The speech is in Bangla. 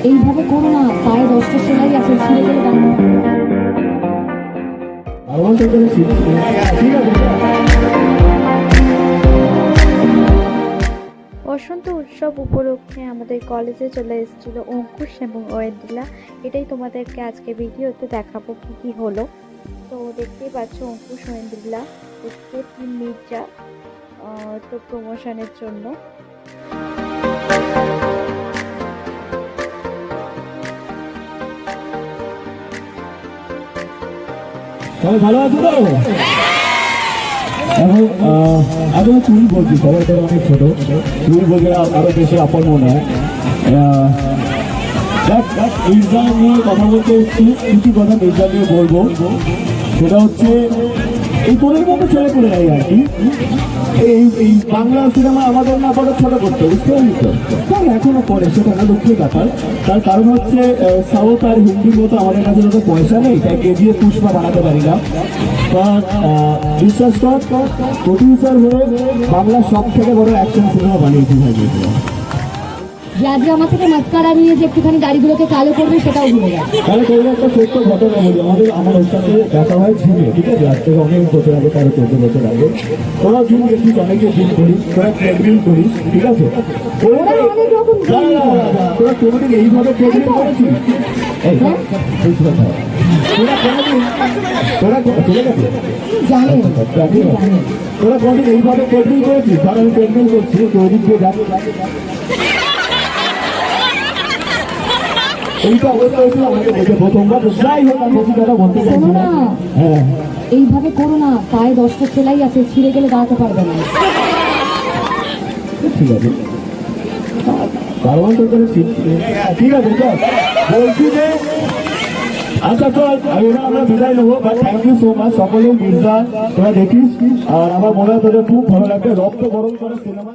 এইভাবে করো না, পায়ে 10টা সেলাই আছে, ছিঁড়ে গেলে দাঁড়ানো। বসন্ত উৎসব উপলক্ষে আমাদের কলেজে চলে এসেছিল অঙ্কুশ এবং ওয়েন্ডিলা। এটাই তোমাদেরকে আজকে ভিডিওতে দেখাবো কি কি হলো। তো দেখতেই পাচ্ছ অঙ্কুশ ওয়েন্ডিলা এসছে টিম মির্জা তো প্রমোশনের জন্য। ভালো আছো তো? এখন আমি তুমি বলছি, সবাই তো অনেক ছোট, তুমি বলবে আরো বেশি আপন মনে হয়। মির্জা নিয়ে কথা বলতে এসছি, কিছু কথা মির্জা নিয়ে বলবো। সেটা হচ্ছে এই তোদের মতো ছেলে করে নেই আর কি। এই বাংলা সিনেমা আমাদের না বড় ছোট করতে, বুঝতে পারলি তো? তাই এখনো করে, সেটা না দুঃখের ব্যাপার। তার কারণ হচ্ছে সাউথ আর হিন্দির মতো আমাদের কাছে যত পয়সা নেই, তাই কেজিএফ পুষ্পা বানাতে পারি না। বিশ্বাস কর, প্রডিউসার হয়ে বাংলার সব থেকে বড় অ্যাকশন সিনেমা বানিয়েছি ভাই। যে আজকে আমার থেকে মাস্কারা নিয়ে যে একটুখানি গাড়িগুলোকে কালো করবে সেটাও ভুলে গেছে। তাহলে তোর একটা ছোট্ট ঘটনা বলি। আমার ওর সাথে দেখা হয় জিমে, ঠিক আছে? আজ থেকে অনেক বছর আগে, 13-14 বছর আগে। তোরা জিম গেছিস, অনেকে জিম করিস, তোরা ট্রেডমিল করিস, ঠিক আছে? তোরা কোনোদিন এইভাবে ট্রেডমিল করেছিস? তোরা কোনোদিন এইভাবে ট্রেডমিল করেছিস? ধর আমি ট্রেডমিল করছি, তোর দিক দিয়ে যাবো, এইটা অবস্থা হয়েছিল আমাকে দেখে প্রথমবার। যাই হোক, আমি বেশি কথা বলতে চাইছি না। হ্যাঁ, এইভাবে করো না, পায়ে 10টা সেলাই আছে, ছিঁড়ে গেলে দাঁড়াতে পারবে না। ঠিক আছে, কারণ তো ঠিক আছে, চল বলছি যে আচ্ছা চল, এবার আমরা বিদায় নেবো। But thank you so much সকলে। মির্জা তোরা দেখিস, আর আমার মনে হয় তোদের খুব ভালো লাগবে। রক্ত গরম করে সিনেমা